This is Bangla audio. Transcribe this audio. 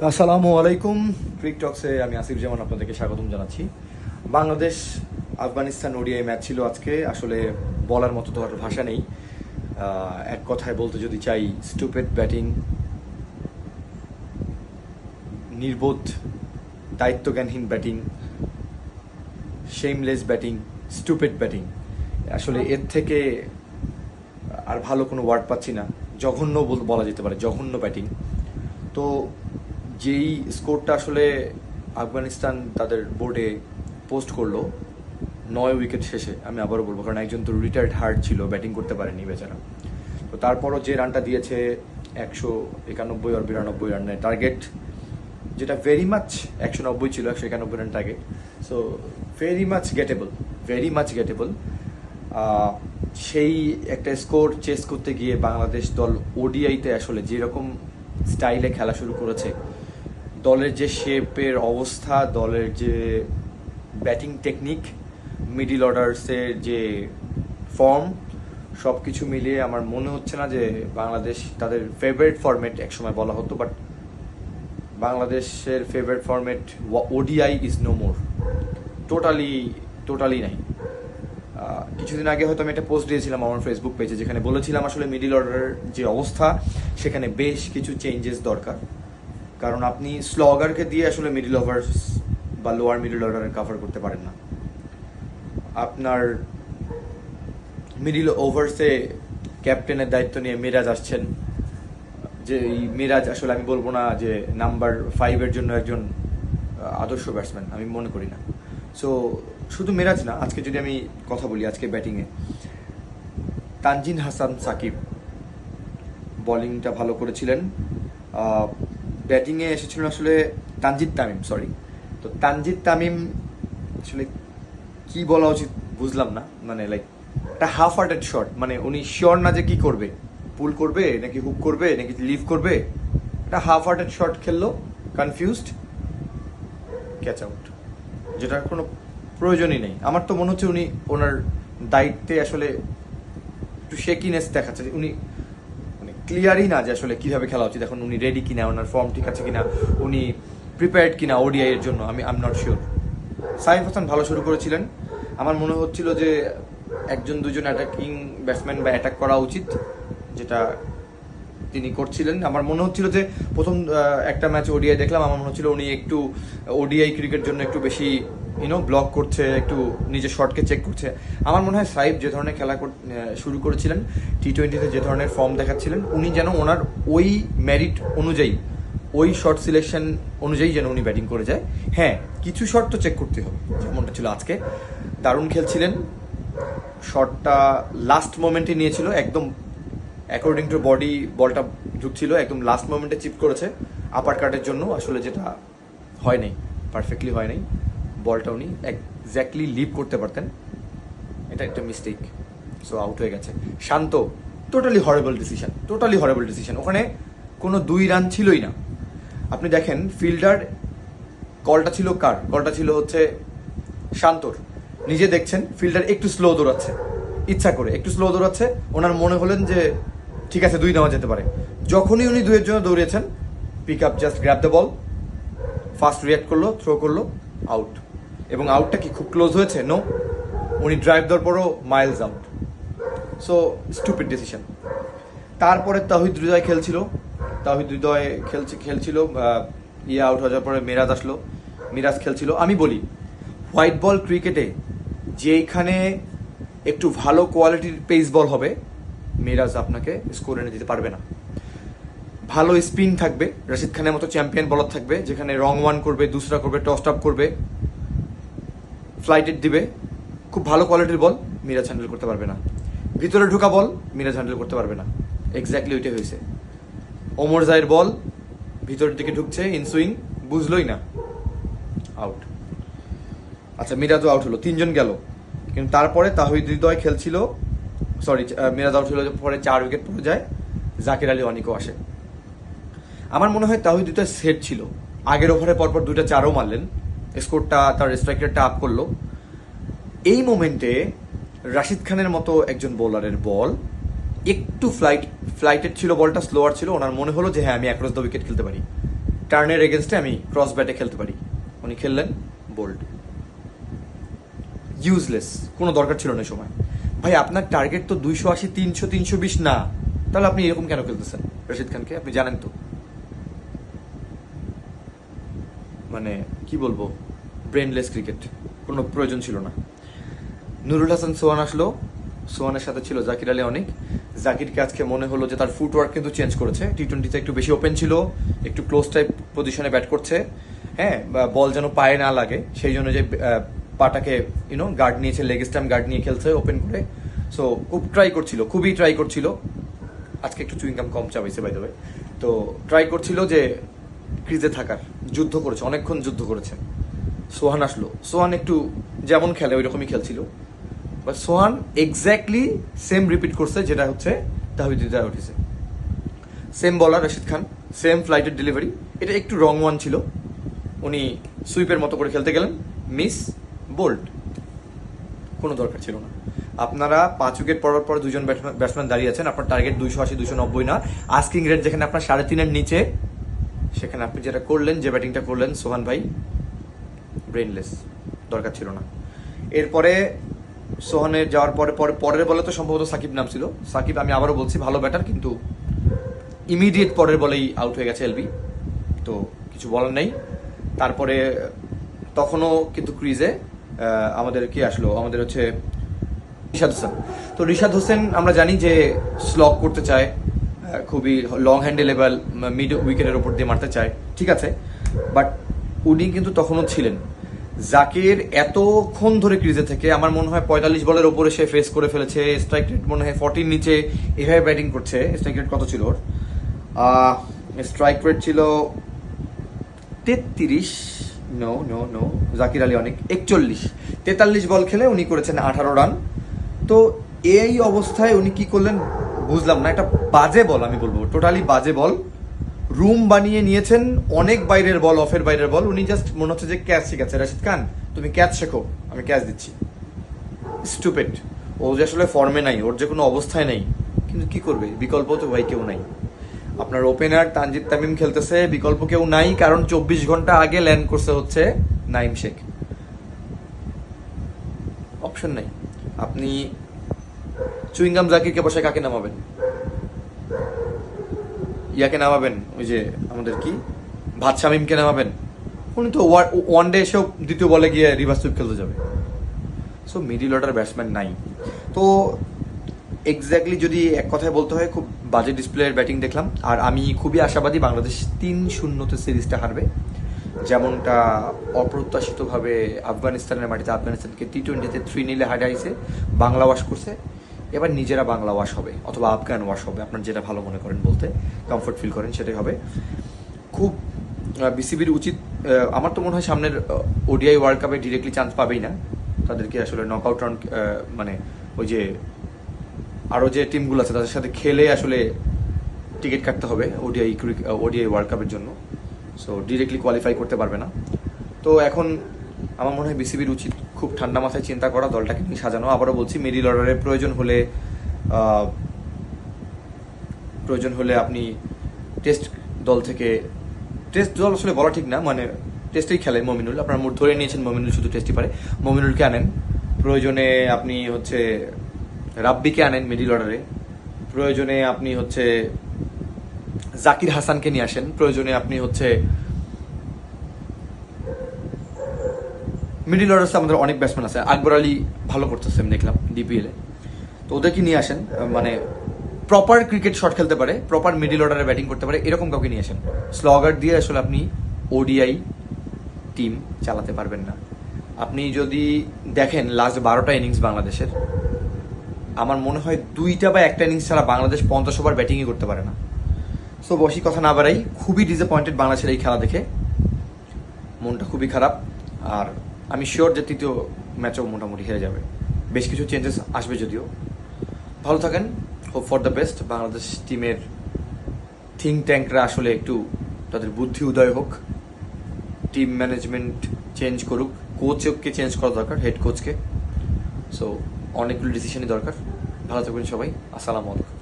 আসসালামু আলাইকুম। ক্রিক টক্সে আমি আসিফ জামান আপনাদেরকে স্বাগতম জানাচ্ছি। বাংলাদেশ আফগানিস্তান ওডিআই ম্যাচ ছিল আজকে। আসলে বলার মতো তো আর ভাষা নেই। এক কথায় বলতে যদি চাই, স্টুপিড ব্যাটিং, নির্বোধ দায়িত্বজ্ঞানহীন batting, shameless batting, stupid batting. আসলে এর থেকে আর ভালো কোনো ওয়ার্ড পাচ্ছি না। জঘন্য বলা যেতে পারে, জঘন্য ব্যাটিং। তো যেই স্কোরটা আসলে আফগানিস্তান তাদের বোর্ডে পোস্ট করলো 9 উইকেট শেষে, আমি আবারও বলবো, কারণ একজন তো রিটায়ার্ড হার্ড ছিল, ব্যাটিং করতে পারেনি বেচারা। তো তারপরও যে রানটা দিয়েছে 191 আর 92 রানের টার্গেট, যেটা ভেরি মাচ 190 ছিল, 191 run target. So very much gettable, very much gettable. সেই একটা স্কোর চেস করতে গিয়ে বাংলাদেশ দল ওডিআইতে আসলে যেরকম স্টাইলে খেলা শুরু করেছে, দলের যে শেপের অবস্থা, দলের যে ব্যাটিং টেকনিক, মিডিল অর্ডার্সের যে ফর্ম, সব কিছু মিলিয়ে আমার মনে হচ্ছে না যে বাংলাদেশ তাদের ফেভারিট ফরম্যাট একসময় বলা হতো, বাট বাংলাদেশের favourite format ODI is no more. Totally নাই। কিছুদিন আগে হয়তো আমি একটা পোস্ট দিয়েছিলাম আমার ফেসবুক পেজে, যেখানে বলেছিলাম আসলে মিডিল অর্ডারের যে অবস্থা, সেখানে বেশ কিছু চেঞ্জেস দরকার। কারণ আপনি স্লগারকে দিয়ে আসলে মিডিল ওভার্স বা লোয়ার মিডিল অর্ডারে কাভার করতে পারেন না। আপনার মিডিল ওভার্সে ক্যাপ্টেনের দায়িত্ব নিয়ে মিরাজ আসছেন, যে এই মিরাজ আসলে আমি বলবো না যে নাম্বার 5-এর জন্য একজন আদর্শ ব্যাটসম্যান, আমি মনে করি না। সো শুধু মিরাজ না, আজকে যদি আমি কথা বলি, আজকে ব্যাটিংয়ে তানজিদ হাসান সাকিব বোলিংটা ভালো করেছিলেন। ব্যাটিংয়ে এসেছিলেন আসলে তানজিদ তামিম, তো তানজিদ তামিম আসলে কি বলা উচিত বুঝলাম না। মানে লাইক একটা হাফ হার্টেড শট, মানে উনি শিওর না যে কি করবে, পুল করবে নাকি হুক করবে নাকি লিভ করবে। একটা হাফ হার্টেড শট খেললো, কনফিউজড, ক্যাচ আউট, যেটার কোনো প্রয়োজনই নেই। আমার তো মনে হচ্ছে উনি ওনার দায়িত্বে আসলে একটু শেকিনেস দেখাচ্ছে, উনি মানে ক্লিয়ারই না যে আসলে কিভাবে খেলা উচিত। এখন উনি রেডি কিনা, ওনার ফর্ম ঠিক আছে কিনা, উনি প্রিপেয়ার্ড কিনা ওডিআই এর জন্য, আমি নট শিওর। সাইফ হাসান ভালো শুরু করেছিলেন। আমার মনে হচ্ছিল যে একজন দুজন অ্যাটাকিং ব্যাটসম্যান বা অ্যাটাক করা উচিত, যেটা তিনি করছিলেন। আমার মনে হচ্ছিল যে প্রথম একটা ম্যাচ ওডিআই দেখলাম, আমার মনে হচ্ছিল উনি একটু ওডিআই ক্রিকেট জন্য একটু বেশি ব্লক করছে, একটু নিজের শটকে চেক করছে। আমার মনে হয় সাইফ যে ধরনের খেলা শুরু করেছিলেন, টি-20-তে যে ধরনের ফর্ম দেখাচ্ছিলেন, উনি যেন ওনার ওই মেরিট অনুযায়ী, ওই শট সিলেকশন অনুযায়ী যেন উনি ব্যাটিং করে যায়। হ্যাঁ, কিছু শট তো চেক করতে হবে, যেমনটা ছিল আজকে। দারুণ খেলছিলেন, শটটা লাস্ট মোমেন্টে নিয়েছিল, একদম অ্যাকর্ডিং টু বডি বলটা ঢুকছিল, একদম লাস্ট মোমেন্টে চিপ করেছে আপার কাটের জন্য, আসলে যেটা হয় নাই, পারফেক্টলি হয় নাই। বলটা উনি এক্স্যাক্টলি লিভ করতে পারতেন, এটা একটা মিস্টেক। সো আউট হয়ে গেছে। শান্ত, টোটালি হরেবল ডিসিশন। ওখানে কোনো 2 রান ছিলই না। আপনি দেখেন ফিল্ডার, কলটা ছিল কার? কলটা ছিল হচ্ছে শান্তর। নিজে দেখছেন ফিল্ডার একটু স্লো দৌড়াচ্ছে, ইচ্ছা করে একটু স্লো দৌড়াচ্ছে। ওনার মনে হলেন যে ঠিক আছে 2 নেওয়া যেতে পারে। যখনই উনি 2-এর জন্য দৌড়িয়েছেন, pick up, just grab the ball, fast react করলো, থ্রো করলো, আউট। এবং আউটটা কি খুব ক্লোজ হয়েছে? নো, উনি ড্রাইভ দেওয়ার পরও Miles out. So stupid decision. তারপরে তাহিদ হৃদয় খেলছিল, আউট হয়ে যাওয়ার পরে মিরাজ আসলো, মিরাজ খেলছিল। আমি বলি, হোয়াইট বল ক্রিকেটে যেইখানে একটু ভালো কোয়ালিটির পেস বল হবে, মিরাজ আপনাকে স্কোর এনে দিতে পারবে না। ভালো স্পিন থাকবে, রশিদ খানের মতো চ্যাম্পিয়ন বলার থাকবে, যেখানে রং ওয়ান করবে, দুসরা করবে, টস আপ করবে, ফ্লাইটেড দিবে, খুব ভালো কোয়ালিটির বল মিরাজ হ্যান্ডেল করতে পারবে না। ভিতরে ঢোকা বল মিরাজ হ্যান্ডেল করতে পারবে না। এক্স্যাক্টলি ওইটাই হয়েছে। ওমর জায়ের বল ভিতরের দিকে ঢুকছে, ইনসুইং, বুঝলোই না, আউট। আচ্ছা, মিরাজও আউট হলো, 3 জন গেল। কিন্তু তারপরে তাহিদ হৃদয় খেলছিল, মিরাজ আউট হলো পরে 4 উইকেট পড়ে যায়, জাকির আলী অনিকও আসে। আমার মনে হয় তাহিদ হৃদয় সেট ছিল, আগের ওভারে পরপর 2টা 4ও মারলেন, স্কোরটা তার স্ট্রাইক রেটটা আপ করলো। এই মোমেন্টে রাশিদ খানের মতো একজন বোলারের বল একটু ফ্লাইটেড ছিল, বলটা স্লোয়ার ছিল, ওনার মনে হলো যে হ্যাঁ আমি অ্যাক্রস দ্য উইকেট খেলতে পারি। টার্নের এগেনস্টে আমি ক্রস ব্যাটে খেলতে পারি। উনি খেললেন বোল্ড। ইউজলেস, কোনো দরকার ছিল না এই সময়। ভাই আপনার টার্গেট তো 280, 300, 320 না, তাহলে আপনি এরকম কেন খেলতেছেন রশিদ খানকে? আপনি জানেন তো, মানে কি বলবো, ব্রেনলেস ক্রিকেট, কোনো প্রয়োজন ছিল না। নুরুল হাসান সোহান আসলো, সোহানের সাথে ছিল জাকির আলী অনেক। জাকিরকে আজকে মনে হলো যে তার ফুটওয়ার্ক কিন্তু চেঞ্জ করেছে, টি-20তে একটু বেশি ওপেন ছিল, একটু ক্লোজ টাইপ পজিশনে ব্যাট করছে, হ্যাঁ, বল যেন পায়ে না লাগে সেই জন্য যে পাটাকে গার্ড নিয়েছে, লেগ স্ট্যাম্প গার্ড নিয়ে খেলছে ওপেন করে। সো খুব ট্রাই করছিল, খুবই ট্রাই করছিল। আজকে একটু চুইংগাম কম চাবাইছে বাই দ্য ওয়ে। তো ট্রাই করছিল যে ক্রিজে থাকার, যুদ্ধ করেছে, অনেকক্ষণ যুদ্ধ করেছে। সোহান আসলো, সোহান একটু যেমন খেলে ওই রকমই খেলছিল, but Sohan exactly same repeat করছে যেটা হচ্ছে তাহিদিদা উঠেছে। সেম বলার রশিদ খান, সেম ফ্লাইটের ডেলিভারি, এটা একটু রং ওয়ান ছিল, উনি সুইপের মতো করে খেলতে গেলেন, মিস, বোল্ড। কোনো দরকার ছিল না। আপনারা 5 উইকেট পড়ার পর 2জন ব্যাটসম্যান দাঁড়িয়ে আছেন, আপনার টার্গেট 280, 290 না, আস্কিং রেট যেখানে আপনার 3.5-এর নিচে, সেখানে আপনি যেটা করলেন, যে ব্যাটিংটা করলেন সোহান ভাই, ব্রেনলেস, দরকার ছিল না। এরপরে সোহানের যাওয়ার পরের বলে তো সম্ভবত সাকিব নাম ছিল। সাকিব, আমি আবারও বলছি, ভালো ব্যাটার, কিন্তু ইমিডিয়েট পরের বলেই আউট হয়ে গেছে এলবি, তো কিছু বলার নেই। তারপরে তখনও কিন্তু ক্রিজে আমাদের কি আসলো, আমাদের হচ্ছে রিশাদ হোসেন। তো রিশাদ হোসেন আমরা জানি যে স্লগ করতে চায়, খুবই লং হ্যান্ডেলেবল, মিড উইকেটের ওপর দিয়ে মারতে চায়, ঠিক আছে, বাট উনি কিন্তু তখনও ছিলেন। জাকির এতক্ষণ ধরে ক্রিজে থেকে আমার মনে হয় 45 বলের ওপরে সে ফেস করে ফেলেছে, স্ট্রাইক রেট মনে হয় 40 নিচে এভাবে ব্যাটিং করছে। স্ট্রাইক রেট কত ছিল ওর? স্ট্রাইক রেট ছিল 33, no no no, Zakir Ali অনেক 41। 43 বল খেলে উনি করেছেন 18 রান। তো এই অবস্থায় উনি কি করলেন বুঝলাম না, একটা বাজে বল, আমি বলবো টোটালি বাজে বল, রুম বানিয়ে নিয়েছেন, অনেক বাইরের বল, অফের বাইরের বল। উনি জাস্ট মনে হচ্ছে যে ক্যাচ শিখাচ্ছে, রশিদ খান তুমি ক্যাচ শেখো, আমি ক্যাচ দিচ্ছি। স্টুপিড, ও যে আসলে ফর্মে নাই, ওর যে কোনো অবস্থায় নেই, কিন্তু কি করবে, বিকল্প তো ভাই কেউ নাই। আপনার ওপেনার তানজিদ তামিম খেলতেছে, বিকল্প কেউ নাই, কারণ 24 ঘন্টা আগে ল্যান্ড করছে হচ্ছে নাইম শেখ, অপশন নাই। আপনি চুইংগাম জাকিরকে বসে কাকে নামাবেন? ইয়াকে নামাবেন, ওই যে আমাদের কি ভাত শামিমকে নামাবেন? উনি তো ওয়ান ডে এসেও দ্বিতীয় বলে গিয়ে রিভার্স সুইপ খেলতে যাবে। সো মিডিল অর্ডার ব্যাটসম্যান নাই। তো এক্স্যাক্টলি যদি এক কথায় বলতে হয়, খুব বাজে ডিসপ্লের ব্যাটিং দেখলাম। আর আমি খুবই আশাবাদী বাংলাদেশ 3-0 সিরিজটা হারবে, যেমনটা অপ্রত্যাশিতভাবে আফগানিস্তানের মাটিতে আফগানিস্তানকে টি-20তে 3-0 হারাইছে, বাংলা ওয়াশ করছে। এবার নিজেরা বাংলা ওয়াশ হবে অথবা আফগান ওয়াশ হবে, আপনার যেটা ভালো মনে করেন, বলতে কমফোর্ট ফিল করেন, সেটাই হবে। খুব বিসিবির উচিত, আমার তো মনে হয় সামনের ওডিআই ওয়ার্ল্ড কাপে ডিরেক্টলি চান্স পাবেই না, তাদেরকে আসলে নকআউট রাউন্ড, মানে ওই যে আরও যে টিমগুলো আছে তাদের সাথে খেলে আসলে টিকিট কাটতে হবে ওডিআই ওয়ার্ল্ড কাপের জন্য। সো ডিরেক্টলি কোয়ালিফাই করতে পারবে না। তো এখন আমার মনে হয় বিসিবির উচিত খুব ঠান্ডা মাথায় চিন্তা করা, দলটাকে নিয়ে সাজানো। আবারও বলছি, মিডিল অর্ডারে প্রয়োজন হলে আপনি টেস্ট দল থেকে, টেস্ট দল আসলে বলা ঠিক না, মানে টেস্টেই খেলে মমিনুল, আপনার মুড ধরে নিয়েছেন মমিনুল শুধু টেস্টই পারে, মমিনুলকে আনেন। প্রয়োজনে আপনি হচ্ছে রাব্বিকে আনেন মিডিল অর্ডারে, প্রয়োজনে আপনি হচ্ছে জাকির হাসানকে নিয়ে আসেন, প্রয়োজনে আপনি হচ্ছে মিডিল অর্ডারে আমাদের অনেক ব্যাটসম্যান আছে, আকবর আলী ভালো করতেছে আমি দেখলাম ডিপিএলে, তো ওদেরকে নিয়ে আসেন। মানে প্রপার ক্রিকেট শট খেলতে পারে, প্রপার মিডিল অর্ডারে ব্যাটিং করতে পারে, এরকম কাউকে নিয়ে আসেন। স্লগার দিয়ে আসলে আপনি ওডিআই টিম চালাতে পারবেন না। আপনি যদি দেখেন লাস্ট 12টা ইনিংস বাংলাদেশের, আমার মনে হয় 2টা বা 1টা ইনিংস ছাড়া বাংলাদেশ 50 ওভার ব্যাটিংই করতে পারে না। সো বসি কথা না বাড়াই, খুবই ডিসঅ্যাপয়েন্টেড বাংলাদেশের এই খেলা দেখে, মনটা খুবই খারাপ। আর আমি শিওর যে তৃতীয় ম্যাচও মোটামুটি হেরে যাবে, বেশ কিছু চেঞ্জেস আসবে যদিও। ভালো থাকেন, hope for the best. Bangladesh টিমের থিঙ্ক ট্যাঙ্করা আসলে একটু তাদের বুদ্ধি উদয় হোক, টিম ম্যানেজমেন্ট চেঞ্জ করুক, কোচকে চেঞ্জ করা দরকার, হেড কোচকে। সো অনেকগুলো ডিসিশনই দরকার। ভালো থাকবেন সবাই, আসসালামু আলাইকুম।